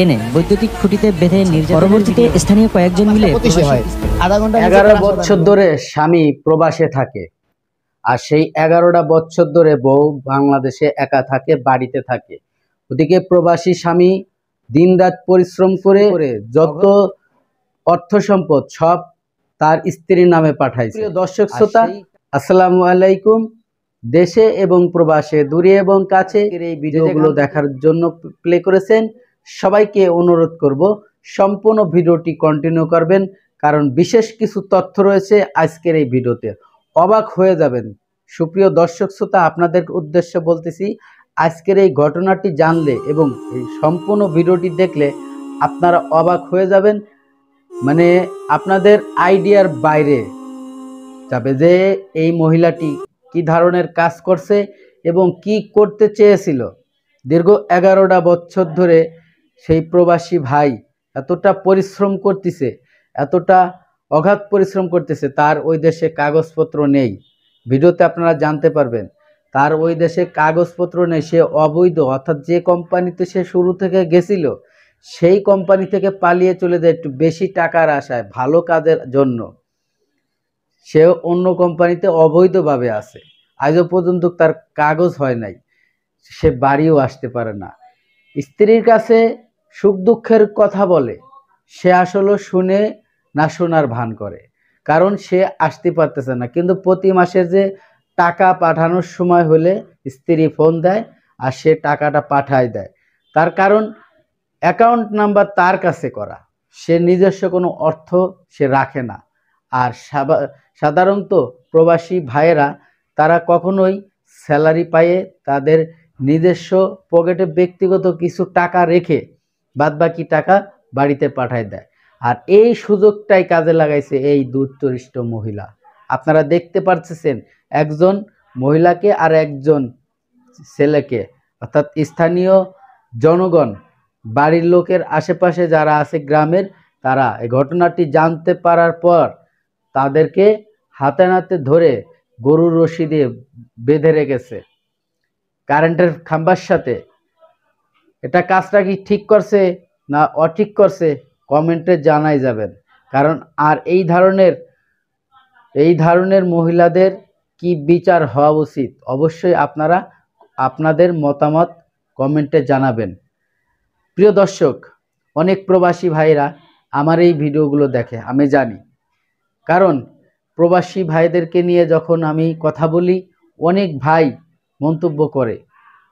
এনে বৈদ্যুতিক খুঁটিতে বেঁধে পরবর্তীতে স্থানীয় কয়েকজন মিলে 11 বছর ধরে স্বামী প্রবাসে থাকে, আর সেই 11টা বছর ধরে বউ বাংলাদেশে একা থাকে, বাড়িতে থাকে। ওদিকে প্রবাসী স্বামী দিনরাত পরিশ্রম করে যত অর্থ সম্পদ সব তার স্ত্রীর নামে পাঠাইছে। প্রিয় দর্শক শ্রোতা, আসসালামু আলাইকুম। দেশে এবং প্রবাসে, দূরে এবং কাছে এই ভিডিওগুলো দেখার জন্য প্লে করেছেন সবাইকে অনুরোধ করব সম্পূর্ণ ভিডিওটি কন্টিনিউ করবেন, কারণ বিশেষ কিছু তথ্য রয়েছে আজকের এই ভিডিওতে। অবাক হয়ে যাবেন। সুপ্রিয় দর্শক শ্রোতা, আপনাদের উদ্দেশ্যে বলতেছি, আজকের এই ঘটনাটি জানলে এবং এই সম্পূর্ণ ভিডিওটি দেখলে আপনারা অবাক হয়ে যাবেন। মানে আপনাদের আইডিয়ার বাইরে যাবে যে এই মহিলাটি কি ধরনের কাজ করছে এবং কি করতে চেয়েছিল। দীর্ঘ 11টা বছর ধরে সেই প্রবাসী ভাই এতটা পরিশ্রম করতেছে, এতটা অগাধ পরিশ্রম করতেছে, তার ওই দেশে কাগজপত্র নেই। ভিডিওতে আপনারা জানতে পারবেন তার ওই দেশে কাগজপত্র নেই। সে অবৈধ, অর্থাৎ যে কোম্পানিতে সে শুরু থেকে গেছিল সেই কোম্পানি থেকে পালিয়ে চলে যায় একটু বেশি টাকার আশায়, ভালো কাজের জন্য। সে অন্য কোম্পানিতে অবৈধভাবে আছে, আজও পর্যন্ত তার কাগজ হয় নাই, সে বাড়িও আসতে পারে না। স্ত্রীর কাছে সুখ দুঃখের কথা বলে, সে আসলে শুনে না শোনার ভান করে, কারণ সে আসতে পারতেছে না। কিন্তু প্রতি মাসের যে টাকা পাঠানোর সময় হলে স্ত্রী ফোন দেয় আর সে টাকাটা পাঠায় দেয়। তার কারণ অ্যাকাউন্ট নাম্বার তার কাছে করা, সে নিজস্ব কোনো অর্থ সে রাখে না। আর সাধারণত প্রবাসী ভাইয়েরা তারা কখনোই স্যালারি পায়ে তাদের নিজস্ব পকেটে ব্যক্তিগত কিছু টাকা রেখে বাদবাকি টাকা বাড়িতে পাঠায় দেয়। আর এই সুযোগটাই কাজে লাগাইছে এই দুশ্চরিত্র মহিলা। আপনারা দেখতে পাচ্ছেন একজন মহিলাকে আর একজন ছেলেকে, অর্থাৎ স্থানীয় জনগণ, বাড়ির লোকের আশেপাশে যারা আছে গ্রামের, তারা এই ঘটনাটি জানতে পারার পর তাদেরকে হাতে নাতে ধরে গরুর রশি দিয়ে বেঁধে রেখেছে কারেন্টের খাম্বার সাথে। এটা কাজটা কি ঠিক করছে না অঠিক করছে কমেন্টে জানাই যাবেন। কারণ আর এই ধরনের মহিলাদের কি বিচার হওয়া উচিত, অবশ্যই আপনারা আপনাদের মতামত কমেন্টে জানাবেন। প্রিয় দর্শক, অনেক প্রবাসী ভাইরা আমার এই ভিডিওগুলো দেখে, আমি জানি। কারণ প্রবাসী ভাইদেরকে নিয়ে যখন আমি কথা বলি, অনেক ভাই মন্তব্য করে,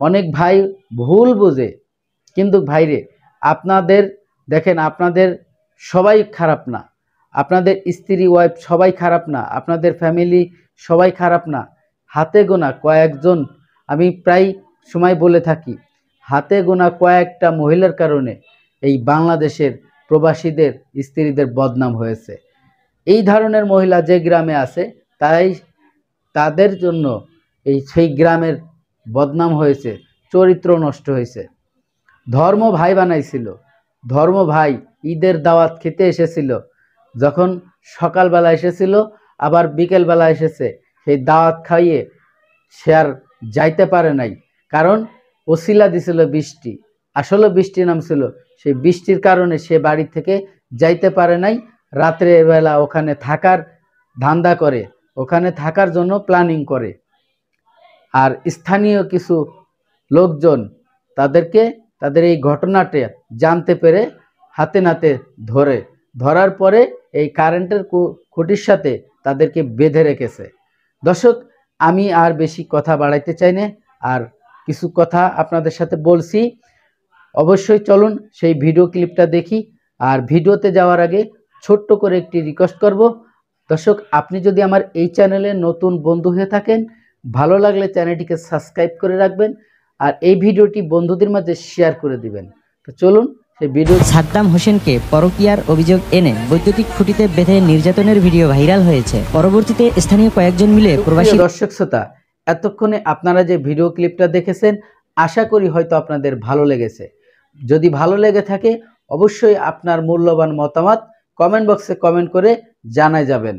অনেক ভাই ভুল বোঝে। কিন্তু ভাইরে, আপনাদের দেখেন, আপনাদের সবাই খারাপ না, আপনাদের স্ত্রী ওয়াইফ সবাই খারাপ না, আপনাদের ফ্যামিলি সবাই খারাপ না। হাতে গোনা কয়েকজন, আমি প্রায় সময় বলে থাকি, হাতে গোনা কয়েকটা মহিলার কারণে এই বাংলাদেশের প্রবাসীদের স্ত্রীদের বদনাম হয়েছে। এই ধরনের মহিলা যে গ্রামে আছে তাই তাদের জন্য সেই গ্রামের বদনাম হয়েছে, চরিত্র নষ্ট হয়েছে। ধর্ম ভাই বানাইছিল, ধর্ম ভাই ঈদের দাওয়াত খেতে এসেছিল, যখন সকালবেলা এসেছিল আবার বিকেলবেলা এসেছে, সেই দাওয়াত খাইয়ে সে আর যাইতে পারে নাই। কারণ ওসিলা দিছিল বৃষ্টি, আসলে বৃষ্টি নামছিল, সেই বৃষ্টির কারণে সে বাড়ি থেকে যাইতে পারে নাই। রাত্রে বেলা ওখানে থাকার ধান্দা করে, ওখানে থাকার জন্য প্ল্যানিং করে। আর স্থানীয় কিছু লোকজন তাদের এই ঘটনাটা জানতে পেরে হাতে নাতে ধরার পরে এই কারেন্টের খুঁটির সাথে তাদেরকে বেঁধে রেখেছে। দর্শক, আমি আর বেশি কথা বাড়াইতে চাই না, আর কিছু কথা আপনাদের সাথে বলছি। অবশ্যই চলুন সেই ভিডিও ক্লিপটা দেখি। আর ভিডিওতে যাওয়ার আগে ছোট্ট করে একটি রিকোয়েস্ট করব, দর্শক, আপনি যদি আমার এই চ্যানেলে নতুন বন্ধু হয়ে থাকেন, ভালো লাগলে চ্যানেলটিকে সাবস্ক্রাইব করে রাখবেন আর এই ভিডিওটি বন্ধুদের মাঝে শেয়ার করে দিবেন। তো চলুন সেই ভিডিও। সাদ্দাম হোসেনকে পরকীয়ার অভিযোগ এনে বৈদ্যুতিক খুঁটিতে বেঁধে নির্যাতনের ভিডিও ভাইরাল হয়েছে। পরবর্তীতে স্থানীয় কয়েকজন মিলে প্রবাসী দর্শক শ্রোতা, এতক্ষণে আপনারা যে ভিডিও ক্লিপটা দেখেছেন, আশা করি হয়তো আপনাদের ভালো লেগেছে। যদি ভালো লেগে থাকে অবশ্যই আপনার মূল্যবান মতামত কমেন্ট বক্সে কমেন্ট করে জানাই যাবেন।